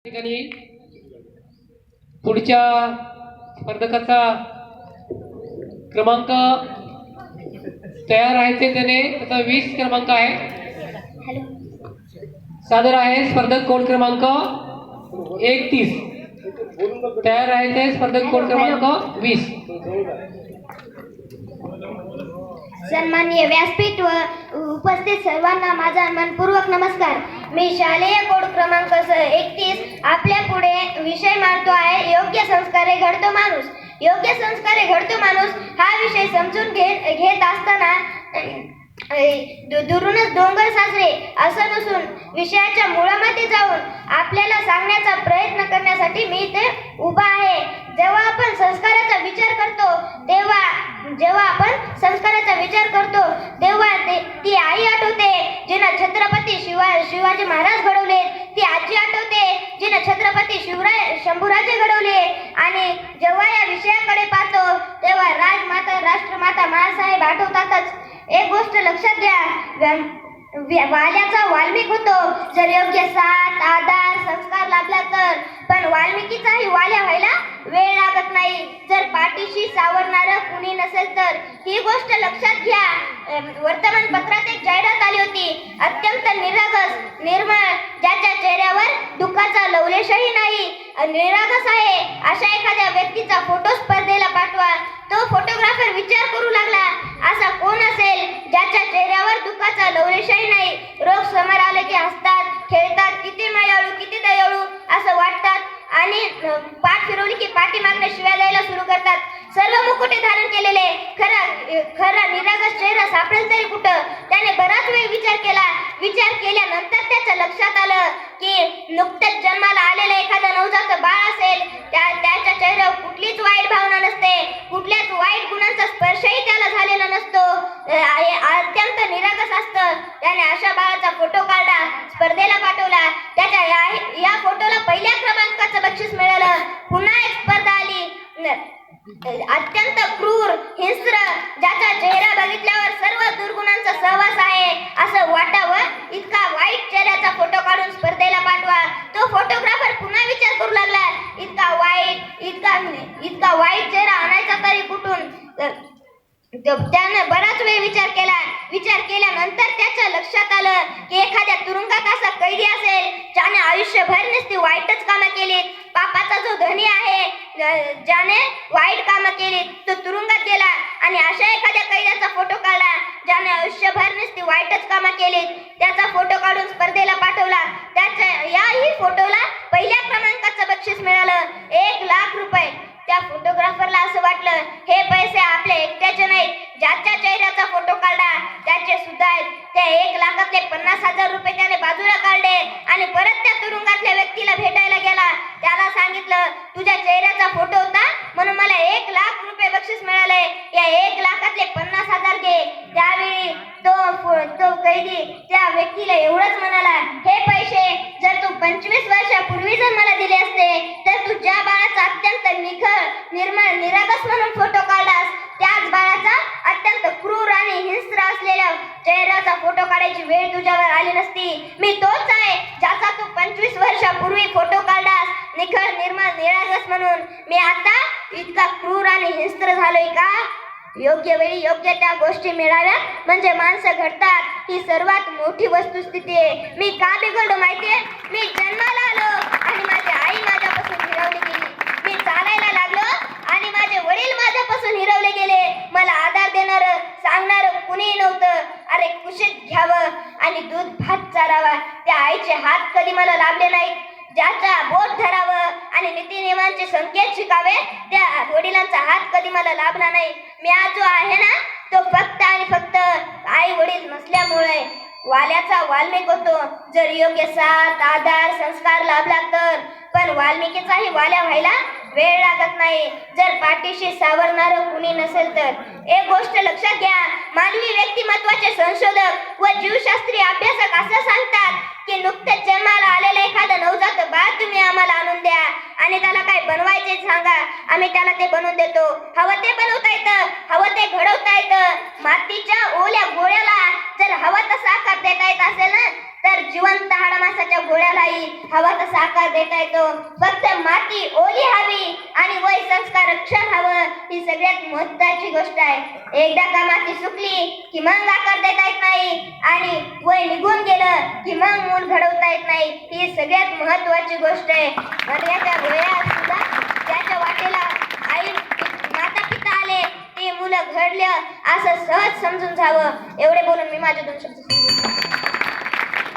ठिकाणी पुढच्या स्पर्धकाचा क्रमांक तयार आहे ते त्याने आता 20 क्रमांक आहे. सादर आहे स्पर्धक कोड क्रमांक 31. तयार आहे ते स्पर्धक कोड क्रमांक 20. सन्माननीय व्यासपीठ व उपस्थित सर्वांना माझा मनपूर्वक नमस्कार. मी शालेय कोड क्रमांक 31 आपल्या पुढे विषय मांडतो आहे योग्य संस्कारे घडतो माणूस. योग्य संस्कारे घडतो माणूस हा विषय समजून घेत असताना दुरूनच डोंगर साजरे असं नसून विषयाच्या मुळामध्ये जाऊन आपल्याला सांगण्याचा प्रयत्न करण्यासाठी मी इथे उभा आहे. जेव्हा आपण संस्काराचा विचार करतो तेव्हा ती आई आठवते जिनं छत्रपती शिवाजी महाराज घडवले. ती आजी आठवते जिनं छत्रपती शंभूराजे घडवले. आणि जेव्हा या विषयाकडे पाहतो तेव्हा राजमाता राष्ट्रमाता माँसाहेब आठवतातच. एक गोष्ट लक्षात घ्या, वाल्याचा वाल्मिक होतो जर योग्य साथ आधार संस्कार लाभला तर. पण वाल्मिकीचाही वाल्या व्हायला वेळ लागत नाही जर पाठीशी सावरणारं कुणी नसेल तर. ही गोष्ट लक्षात घ्या. वर्तमानपत्रात एक जाहिरात आली होती, अत्यंत निरागस निर्मळ ज्याच्या चेहऱ्यावर दुःखाचा लवलेशही नाही, निरागस आहे अशा एखाद्या व्यक्तीचा फोटो स्पर्धेला पाठवा. तो फोटोग्राफर विचार करू लागला, असा कोण असेल ज्याच्या चेहऱ्यावर दुःखाचा लवलेशही नाही. रोग समोर आले की हसतात खेळतात, किती मायाळू किती दयाळू असं वाटतात आणि पाठ फिरवली की पाठीमागणे शिव्या द्यायला सुरू करतात. सर्व मुकुटे धारण केलेले खरा निरागस चेहरा सापडेल तरी कुठं. त्याने बराच वेळ विचार केल्यानंतर त्याच्या लक्षात आलं की नुकतेच जन्माला आलेलं एखादं नवजात बाळ असेल, त्याच्या चेहऱ्यावर कुठलीच वाईट भावना नसते, कुठल्याच वाईट गुणांचा स्पर्शही त्याला झालेला नसतो, अत्यंत निरागस असतं. त्याने अशा बाळाचा फोटो काढला, स्पर्धेला पाठवला. त्याच्या या फोटोला पहिल्या क्रमांकाचं बक्षीस मिळालं. पुन्हा एक स्पर्धा आली, अत्यंत क्रूर हिंस्र ज्याचा चेहरा बघितल्यावर सर्व दुर्गुणांचा सहवास आहे असं वाटावं इतका वाईट चेहऱ्याचा फोटो काढून स्पर्धेला पाठवा. तो फोटोग्राफर पुन्हा विचार करू लागला, इतका वाईट चेहरा आणायचा तरी कुठून. त्याने बराच वेळ विचार केल्यानंतर त्याच्या लक्षात आलं की एखाद्या तुरुंगात असा कैदी असेल ज्याने आयुष्यभर नुसती वाईटच कामं केली. पापाचा जो धनी आहे ज्याने वाईट कामं केली तो तुरुंगात गेला आणि अशा एखाद्या कैद्याचा फोटो काढला ज्याने आयुष्यभर नुसती वाईटच कामं केली. त्याचा फोटो काढून स्पर्धेला पाठवला. त्याच्या याही फोटोला पहिल्या क्रमांकाचं बक्षीस मिळालं, 1 लाख रुपये. त्या फोटोग्राफरला असं वाटलं हे पैसे आपले एकट्याचे नाहीत, ज्याच्या चेहऱ्याचा फोटो काढला त्याचे सुद्धा आहेत. त्या 1 लाखातले 50,000 रुपये त्याने बाजूला काढले आणि परत त्या तुरुंगातल्या व्यक्तीला भेटायला गेला. त्याला सांगितलं तुझ्या चेहऱ्याचा फोटो होता म्हणून मला 1 लाख रुपये बक्षीस मिळाले, या 1 लाखातले 50,000 घे. त्यावेळी तो कैदी त्या व्यक्तीला एवढंच म्हणाला, हे पैसे जर तू 25 वर्षापूर्वी जर मला दिले असते तर तू ज्या बाळाचा अत्यंत निखळ निर्मळ निरागस म्हणून फोटो काढलास त्याच बाळाचा अत्यंत क्रूर आणि हिंस्र असलेल्या चेहऱ्याचा फोटो काढायची वेळ तुझ्यावर आली नसती. मी तोच आहे ज्याचा तू 25 वर्षापूर्वी फोटो काढलास निखळ निर्मळ निरागस म्हणून. मी आता इतका क्रूर आणि हिंस्र झालोय का. योग्य वेळी योग्य त्या गोष्टी मिळाव्या म्हणजे माणसं घडतात, ही सर्वात मोठी वस्तुस्थिती आहे. मी का बिघडलो माहितीये, मी जन्माला आलो आणि माझी आई माझ्यापासून हिरवली गेली. मी चालायला लागलो आणि माझे वडील माझ्यापासून हिरवले गेले. मला आधार देणारं सांगणारं कुणीही नव्हतं. अरे कुशीत घ्यावं आणि दूध भात चारावा, त्या आईचे हात कधी मला लाभले नाहीत. ज्याचा बोट धरावं आणि नीतिनियमांचे संकेत शिकावे त्या वडिलांचा हात कधी मला लाभला नाही. मी आज जो आहे ना तो फक्त आणि फक्त आई वडील नसल्यामुळे. वाल्याचा वाल्मिक होतो जर योग्य साथ आधार संस्कार लाभला तर. पण वाल्मिकीचाही वाल्या व्हायला वेळ लागत नाही जर पाठीशी सावरणारं कुणी नसेल तर. एक गोष्ट लक्षात घ्या, मानवी व्यक्तिमत्वाचे संशोधक व जीवशास्त्रीय अभ्यासक असं सांगतात की नुकतेच जन्माला आलेलं एखादं नवजात बाळ तुम्ही आम्हाला आणून द्या आणि त्याला काय बनवायचे सांगा, आम्ही त्याला ते बनवून देतो. हवं ते बनवता येतं, हवं ते घडवता येतं. मातीच्या ओल्या गोळ्याला जर हवा तसा आकार देता येत असेल ना तर जिवंत हाडामासाच्या घोड्यालाही हवा तसा आकार देता येतो. फक्त माती ओली हवी आणि वय संस्कार रक्षण हवं ही सगळ्यात महत्त्वाची गोष्ट आहे. एकदा का माती सुकली की मग आकार देता येत नाही आणि वय निघून गेलं की मग मूल घडवता येत नाही. ही सगळ्यात महत्त्वाची गोष्ट आहे. मरण्याच्या वयात सुद्धा त्याच्या वाटेला आई माता पिता आले ते मुलं घडलं असं सहज समजून जावं. एवढे बोलून मी माझे 2 शब्द